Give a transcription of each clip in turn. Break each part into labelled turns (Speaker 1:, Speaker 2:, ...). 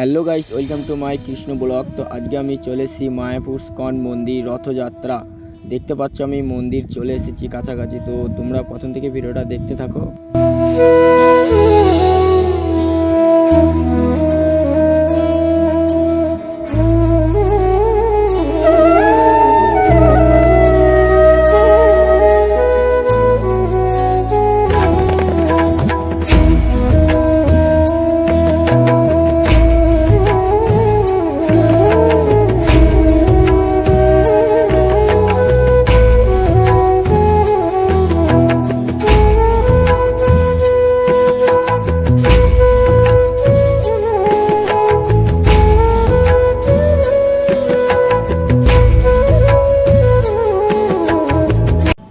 Speaker 1: Hello guys, welcome to my Krishna blog. তো আজকে আমি চলে এসেছি মায়াপুর স্কন মন্দির রথযাত্রা দেখতে পাচ্ছ। আমি মন্দির চলে এসেছি কাছাকাছি, তো তোমরা প্রথম থেকে ভিডিওটা দেখতে থাকো।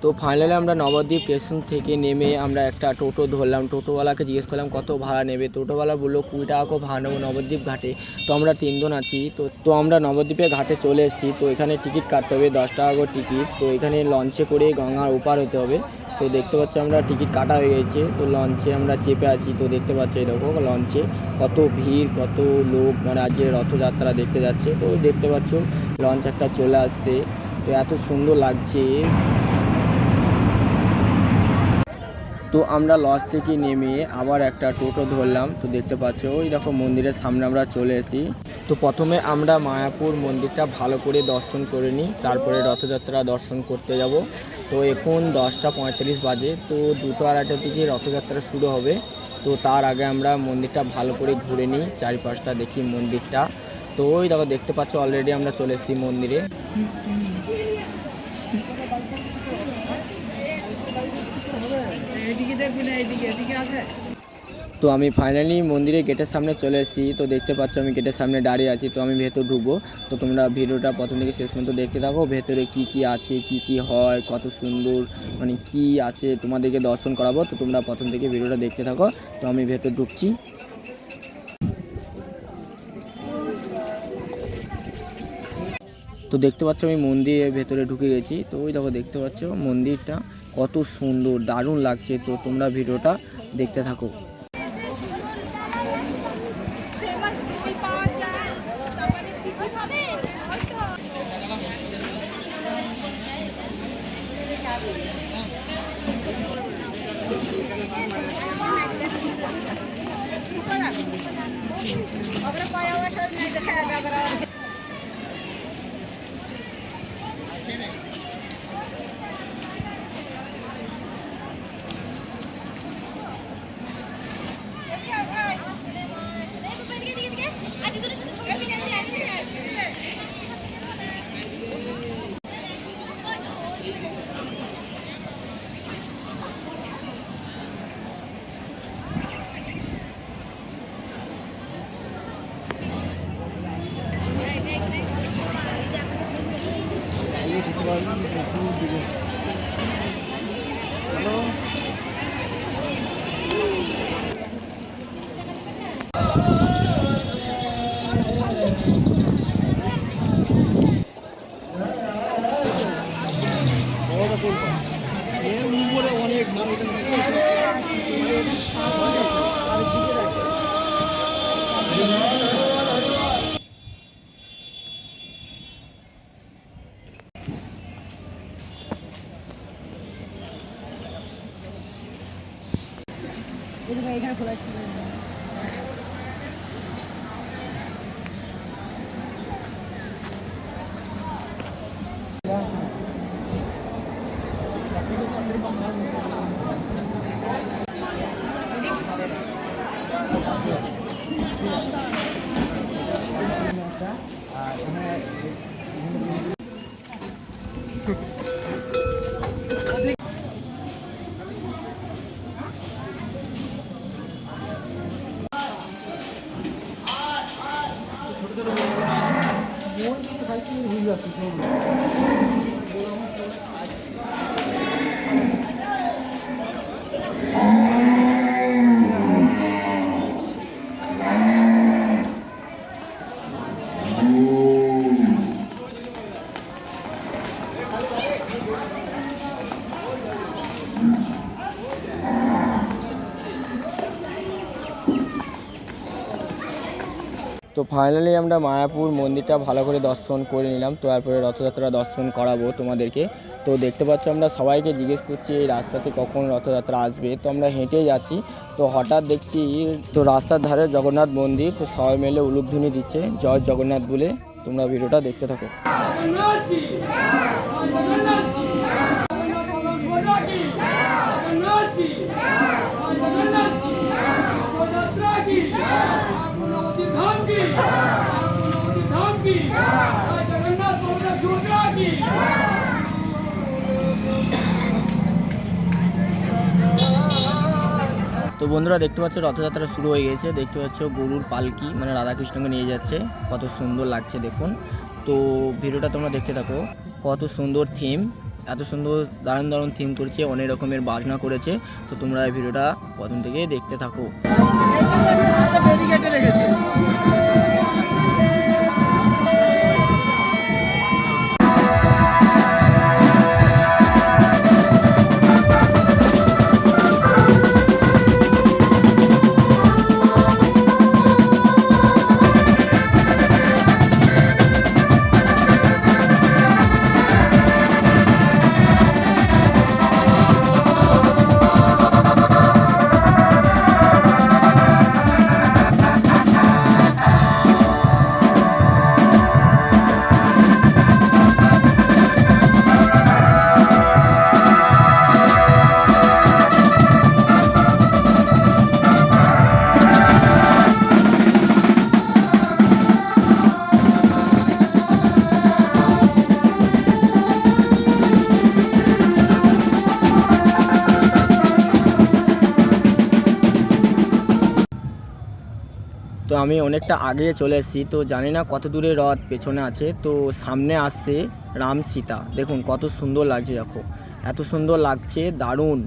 Speaker 1: তো ফাইনালি আমরা নবদ্বীপ স্টেশন থেকে নেমে আমরা একটা টোটো ধরলাম। টোটোওয়ালাকে জিজ্ঞেস করলাম কত ভাড়া নেবে। টোটোওয়ালা বললো 20 টাকা করে ভাড়া নেবো নবদ্বীপ ঘাটে। তো আমরা 3 জন আছি। তো আমরা নবদ্বীপের ঘাটে চলে এসেছি। তো এখানে টিকিট কাটতে হবে 10 টাকা করে টিকিট। তো এখানে লঞ্চে করে গঙ্গার ওপার হতে হবে। তো দেখতে পাচ্ছি আমরা টিকিট কাটা হয়ে গেছে। তো লঞ্চে আমরা চেপে আছি। তো দেখতে পাচ্ছি দেখো লঞ্চে কত ভিড়, কত লোক, মানে আজকে রথযাত্রা দেখতে যাচ্ছে। তো দেখতে পাচ্ছ লঞ্চ একটা চলে আসছে। তো এত সুন্দর লাগছে। তো আমরা লঞ্চ থেকে নেমে আবার একটা টোটো ধরলাম। তো দেখতে পাচ্ছ ওই দেখো মন্দিরের সামনে আমরা চলে এসেছি। তো প্রথমে আমরা মায়াপুর মন্দিরটা ভালো করে দর্শন করে নিই, তারপরে রথযাত্রা দর্শন করতে যাব। তো এখন 10টা 35 বাজে। তো 2টো আড়াইটার দিকে রথযাত্রা শুরু হবে। তো তার আগে আমরা মন্দিরটা ভালো করে ঘুরে নিই, চারিপাশটা দেখি মন্দিরটা। তো ওই দেখো দেখতে পাচ্ছ অলরেডি আমরা চলে এসেছি মন্দিরে। তো আমি ফাইনালি মন্দিরে গেটের সামনে চলে এসেছি। তো দেখতে পাচ্ছ আমি গেটের সামনে দাঁড়িয়ে আছি। তো আমি ভেতর ঢুকবো। তো তোমরা ভিডিওটা প্রথম থেকে শেষ পর্যন্ত দেখতে থাকো। ভেতরে কি কি আছে, কি কি হয়, কত সুন্দর, মানে কি আছে তোমাদেরকে দর্শন করাবো। তো তোমরা প্রথম থেকে ভিডিওটা দেখতে থাকো। তো আমি ভেতর ঢুকছি। তো দেখতে পাচ্ছ আমি মন্দিরের ভেতরে ঢুকে গেছি। তো ওই দেখো দেখতে পাচ্ছ মন্দিরটা কত সুন্দর, দারুণ লাগছে। তো তোমরা ভিডিওটা দেখতে থাকো। এখানে খোলা তো তো ফাইনালি আমরা মায়াপুর মন্দিরটা ভালো করে দর্শন করে নিলাম। তো তারপরে রথযাত্রা দর্শন করাবো তোমাদেরকে। তো দেখতে পাচ্ছ আমরা সবাইকে জিজ্ঞেস করছি এই রাস্তাতে কখন রথযাত্রা আসবে। তো আমরা হেঁটেই যাচ্ছি, তো হঠাৎ দেখছি তো রাস্তার ধারে জগন্নাথ মন্দির, তো সবাই মিলে উলুধ্বনি দিচ্ছে জয় জগন্নাথ বলে। তোমরা ভিডিওটা দেখতে থাকো। তো বন্ধুরা দেখতে পাচ্ছ রথযাত্রা শুরু হয়ে গেছে। দেখতে পাচ্ছ গরুর পালকি মানে রাধাকৃষ্ণকে নিয়ে যাচ্ছে, কত সুন্দর লাগছে দেখুন। তো ভিডিওটা তোমরা দেখতে থাকো। কত সুন্দর থিম, এত সুন্দর দারুণ দারুণ থিম করেছে, অনেক রকমের বাজনা করেছে। তো তোমরা এই ভিডিওটা প্রথম থেকে দেখতে থাকো। তো আমি অনেকটা আগে চলে এসেছি, তো জানি না কত দূরে রথ পেছনে আছে। তো সামনে আসছে রাম সীতা, দেখুন কত সুন্দর লাগছে, দেখো এত সুন্দর লাগছে, দারুণ।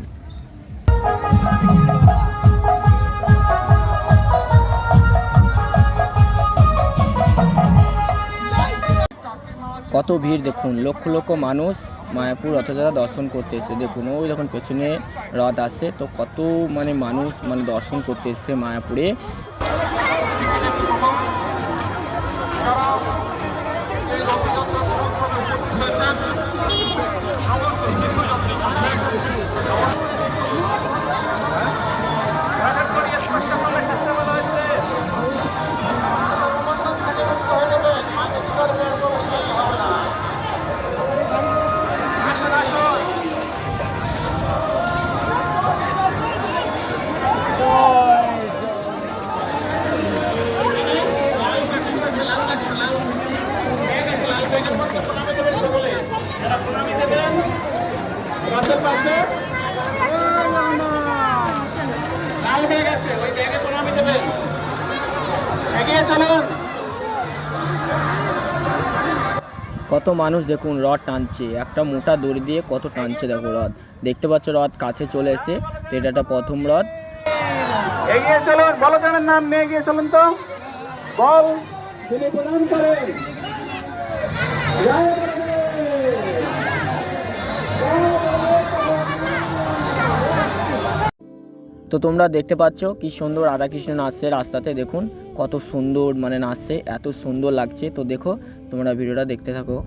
Speaker 1: কত ভিড় দেখুন, লক্ষ লক্ষ মানুষ মায়াপুর রথযাত্রা দর্শন করতে এসে। দেখুন ওই যখন পেছনে রথ আসছে, তো কত মানে মানুষ মানে দর্শন করতে এসছে মায়াপুরে। কত মানুষ দেখুন রথ টানছে, একটা মোটা দড়ি দিয়ে কত টানছে দেখো রথ। দেখতে পাচ্ছ রথ কাছে চলে এসে, তো এটা একটা প্রথম রথ।
Speaker 2: এগিয়ে চলুন, বলদের নাম নিয়ে এগিয়ে চলুন, তো বল তিনি প্রদান করেন।
Speaker 1: তো তোমরা দেখতে পাচ্ছ কি সুন্দর রাধাকৃষ্ণ নাচছে রাস্তাতে, দেখুন কত সুন্দর মানে নাচছে, এত সুন্দর লাগছে। তো দেখো তোমরা ভিডিওটা দেখতে থাকো।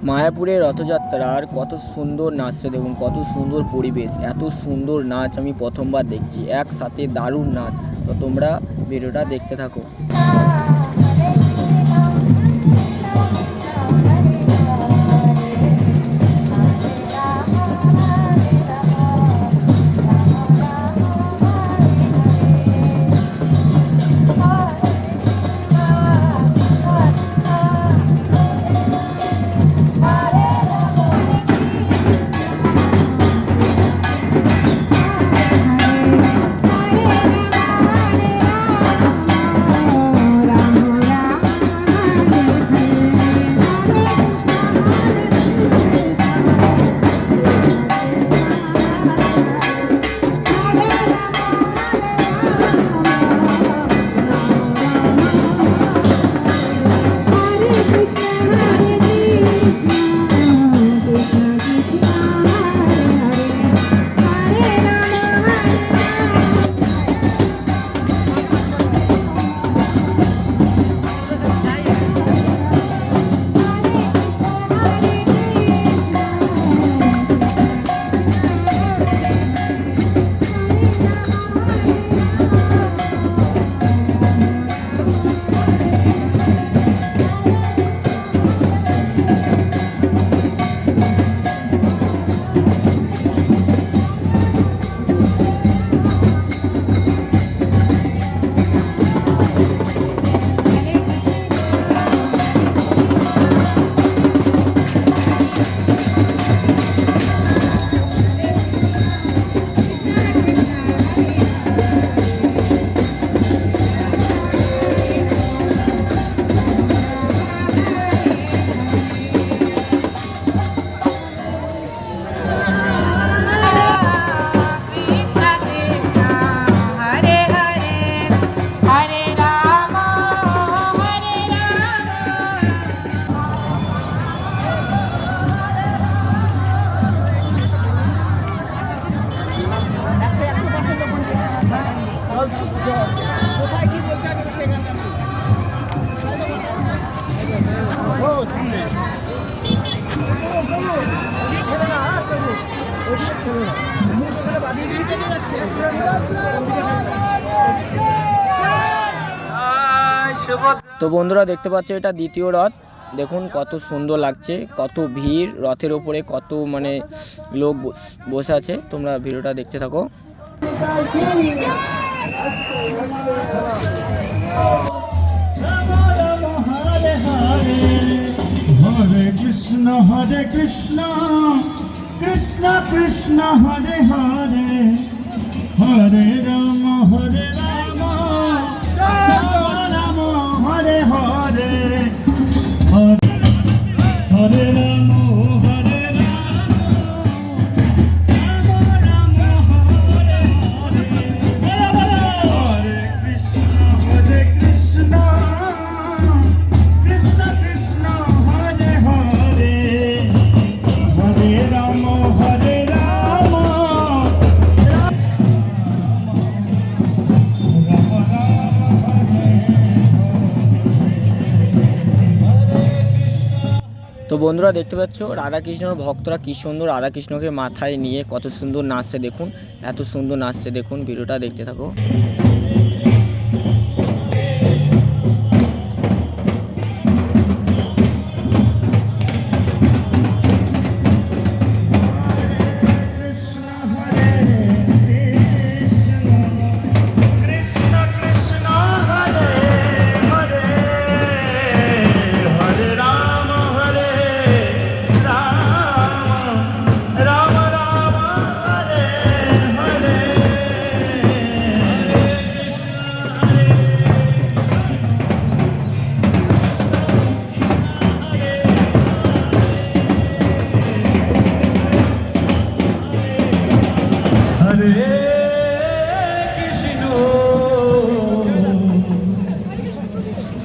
Speaker 1: মায়াপুরের রথযাত্রার কত সুন্দর নাচছে দেখুন, কত সুন্দর পরিবেশ, এত সুন্দর নাচ আমি প্রথমবার দেখছি, একসাথে দারুণ নাচ। তো তোমরা ভিডিওটা দেখতে থাকো। তো বন্ধুরা দেখতে পাচ্ছ এটা দ্বিতীয় রথ, দেখুন কত সুন্দর লাগছে, কত ভিড়, রথের ওপরে কত মানে লোক বসে আছে। তোমরা ভিডিওটা দেখতে থাকো।
Speaker 3: হরে কৃষ্ণ কৃষ্ণ কৃষ্ণ হরে হরে, হরে রাম হরে রাম, রাম রাম হরে হরে, হরে রাম হরে রাম, রাম রাম হরে হরে, হরে কৃষ্ণ কৃষ্ণ কৃষ্ণ হরে হরে, হরে রাম
Speaker 1: বন্ধুরা দেখতে পাচ্ছ রাধাকৃষ্ণর ভক্তরা কি সুন্দর রাধাকৃষ্ণকে মাথায় নিয়ে কত সুন্দর নাচছে দেখুন, এত সুন্দর নাচছে দেখুন, ভিডিওটা দেখতে থাকো।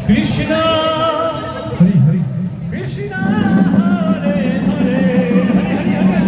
Speaker 3: Krishna, Hari Hari, Krishna, Hare Hare, Hari Hari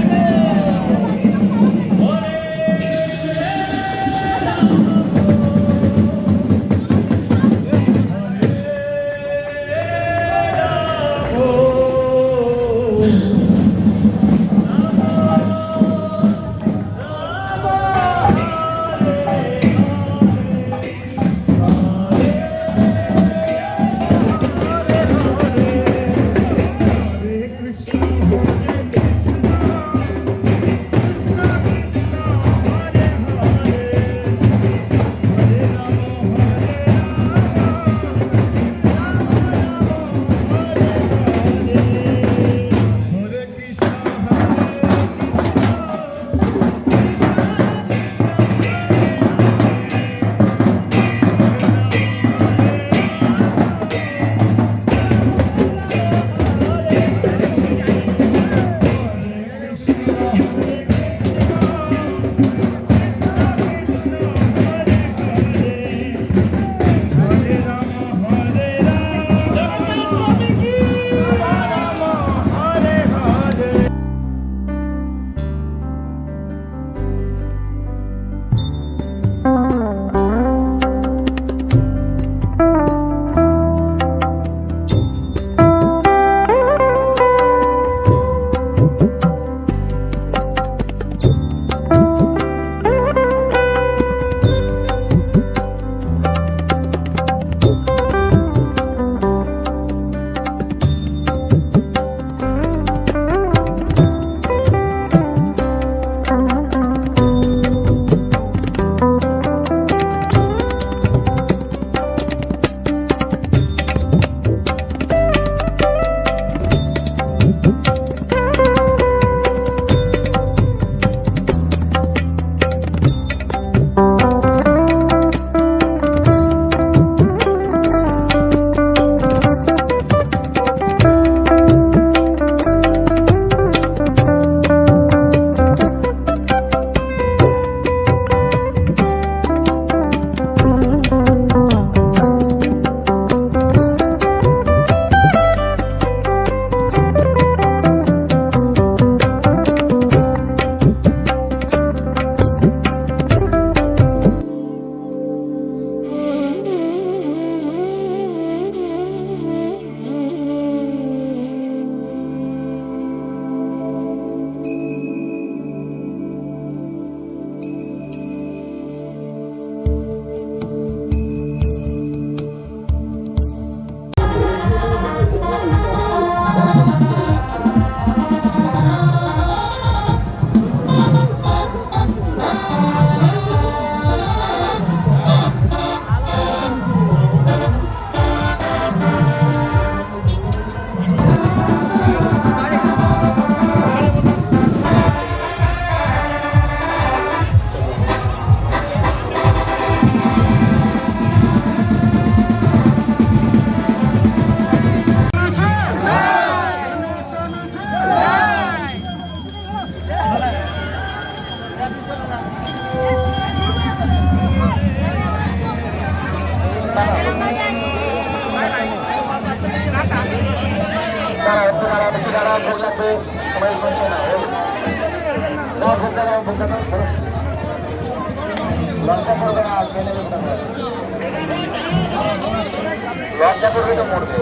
Speaker 2: লজ্জা করবে তো মরবে।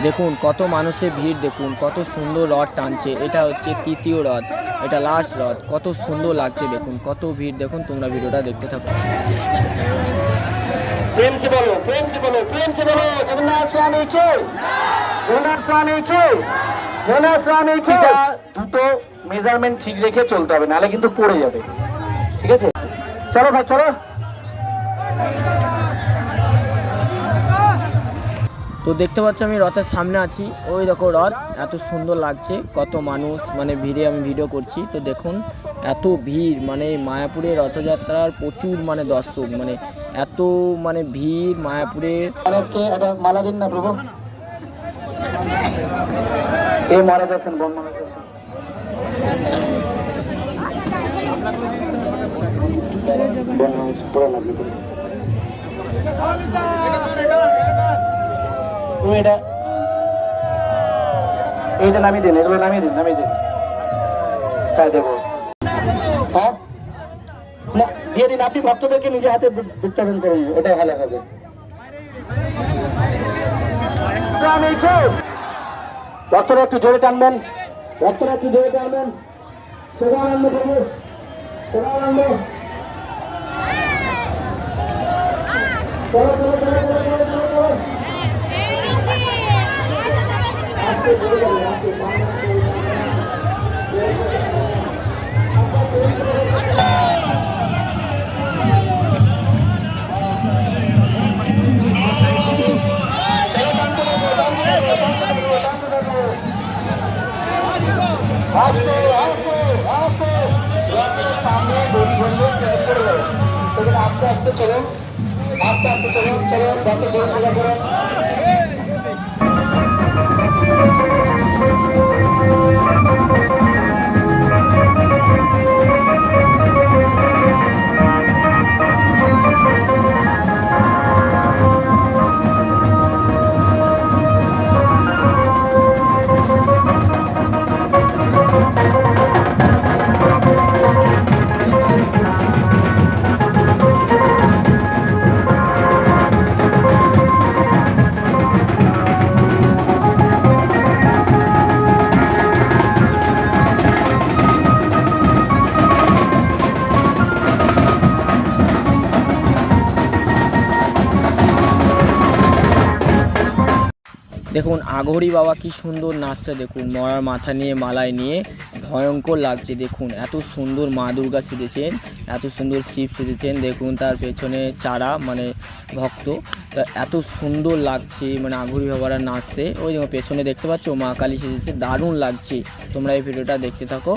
Speaker 1: দেখুন কত মানুষের ভিড়, দেখুন কত সুন্দর রথ টানছে। এটা হচ্ছে তৃতীয় রথ, এটা লাস্ট রথ। কত সুন্দর লাগছে দেখুন, কত ভিড় দেখুন। তোমরা ভিডিওটা দেখতে থাকো।
Speaker 2: প্রেম সে বলো, প্রেম সে বলো, প্রেম সে বলো, জগন্নাথ স্বামী কে, জগন্নাথ স্বামী কে, জগন্নাথ স্বামী কে। দুটো মেজারমেন্ট ঠিক রেখে চলতে হবে, নাহলে কিন্তু পড়ে যাবে। ঠিক আছে, চলো ভাই চলো।
Speaker 1: তো দেখতে পাচ্ছ আমি রথের সামনে আছি, ওই দেখো রথ, এত সুন্দর লাগছে। কত মানুষ, মানে ভিড়ে আমি ভিডিও করছি। তো দেখুন এত ভিড়, মানে মায়াপুরের রথযাত্রার প্রচুর মানে দর্শক, মানে এত মানে ভিড় মায়াপুরের।
Speaker 2: মহারাজকে একটা মালা দিন না প্রভু। এ মহারাজ আছেন, বন মহারাজ আছেন। বন মহারাজ পুরো লাগবে। তুমি এটা এইটা নামিয়ে দিন, এগুলো নামিয়ে দিন, নামিয়ে দিন। হ্যাঁ দেবো, হ্যাঁ না দিয়ে দিন। আপনি ভক্তদেরকে নিজে হাতে বিতরণ করুন, ওটাই ভালো হবে। ভক্তরা একটু জোরে টানবেন, ভক্তরা একটু জোরে টানবেন। সদানন্দ প্রভু, সদানন্দ। চলো চলো চলো চলো চলো চলো চলো। আজকে জোরে যাবে, আজকে আস্তে আস্তে আস্তে সামনে দড়ি ঘুরবে, ট্রেন করবে। সেখানে আস্তে আস্তে চলুন, আস্তে আস্তে চলুন, চলুন যত দূরে সোজা করুন।
Speaker 1: দেখুন আঘরি বাবা কি সুন্দর নাচছে দেখুন, মরার মাথা নিয়ে মালায় নিয়ে, ভয়ঙ্কর লাগছে দেখুন। এত সুন্দর মা দুর্গা সেজেছেন, এত সুন্দর শিব সেজেছেন। দেখুন তার পেছনে চারা মানে ভক্ত, তা এত সুন্দর লাগছে, মানে আঘরি বাবারা নাচছে। ওই দেখো পেছনে দেখতে পাচ্ছ মা কালী সেজেছে, দারুণ লাগছে। তোমরা এই ভিডিওটা দেখতে থাকো।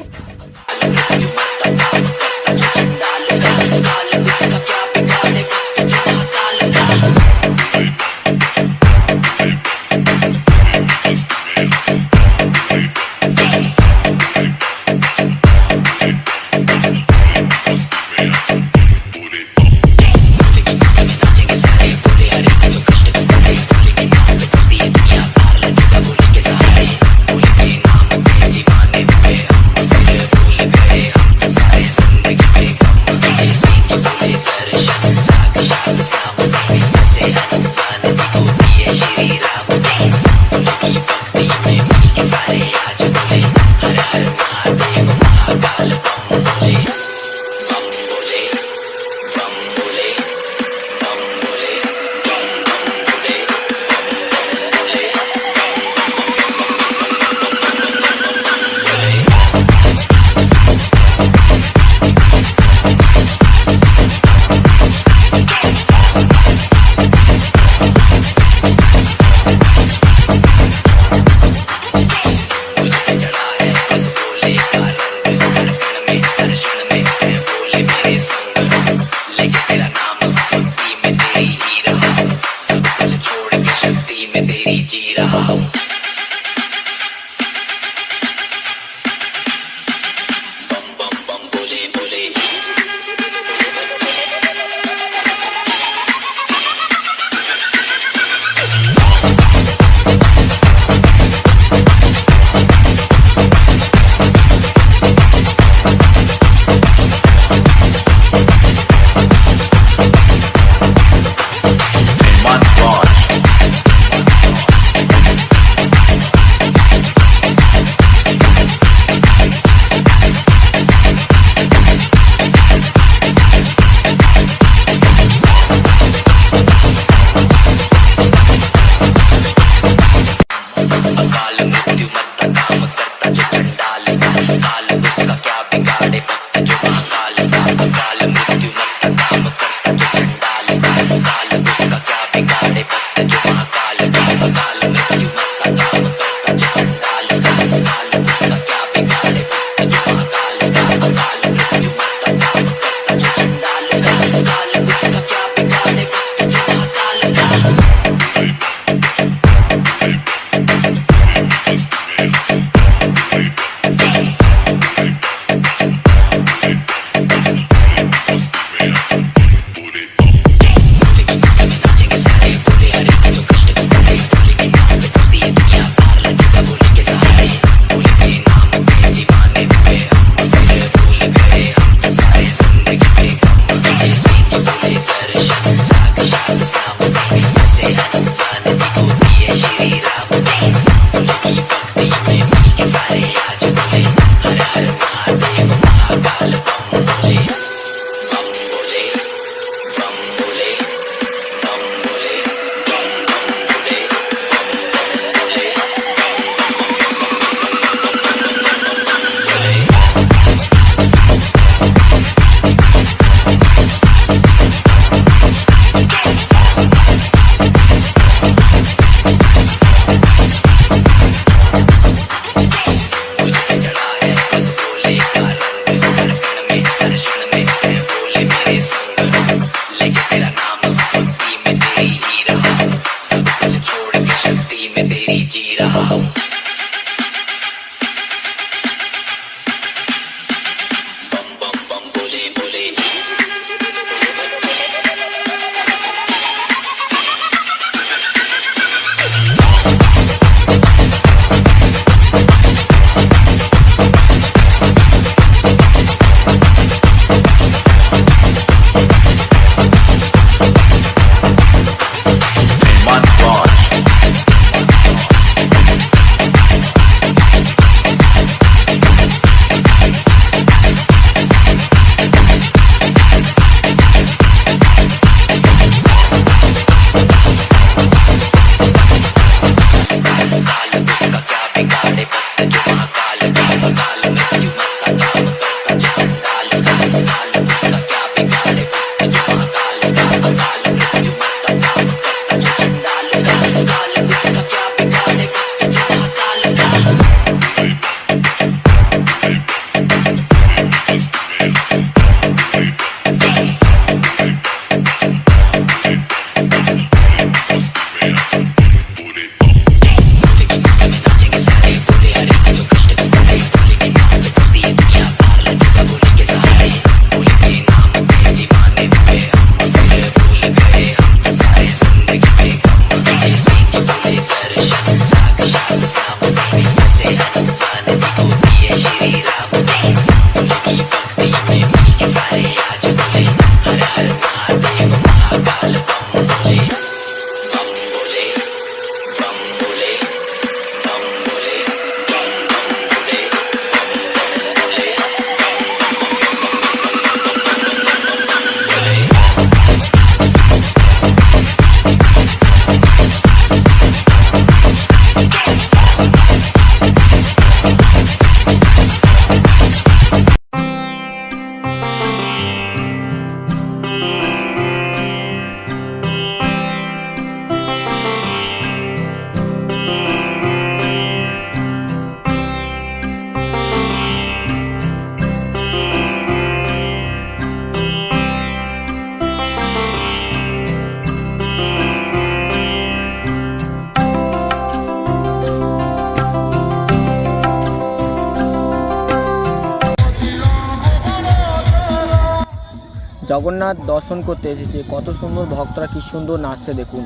Speaker 1: জগন্নাথ দর্শন করতে এসেছে, কত সুন্দর ভক্তরা কি সুন্দর নাচছে দেখুন,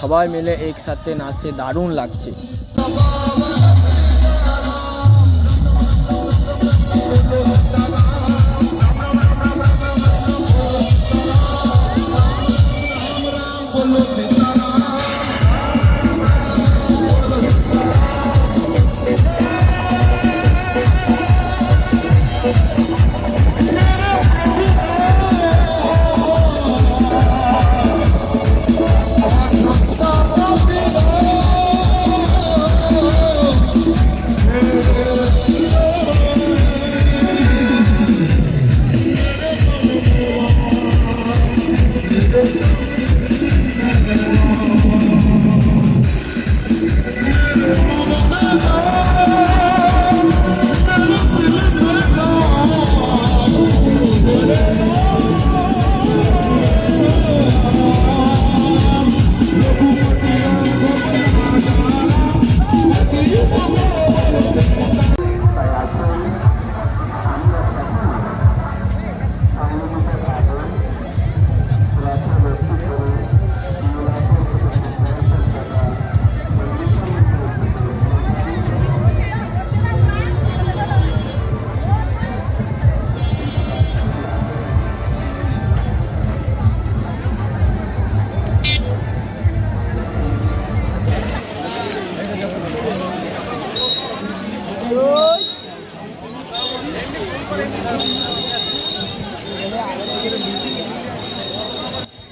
Speaker 1: সবাই মিলে একসাথে নাচছে, দারুণ লাগছে।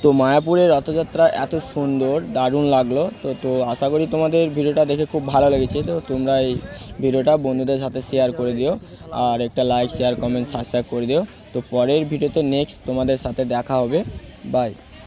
Speaker 1: তো মায়াপুরের রথযাত্রা এত সুন্দর, দারুণ লাগলো। তো আশা করি তোমাদের ভিডিওটা দেখে খুব ভালো লেগেছে। তো তোমরা এই ভিডিওটা বন্ধুদের সাথে শেয়ার করে দিও, আর একটা লাইক, শেয়ার, কমেন্ট, সাবস্ক্রাইব করে দিও। তো পরের ভিডিওতে নেক্সট তোমাদের সাথে দেখা হবে। বাই।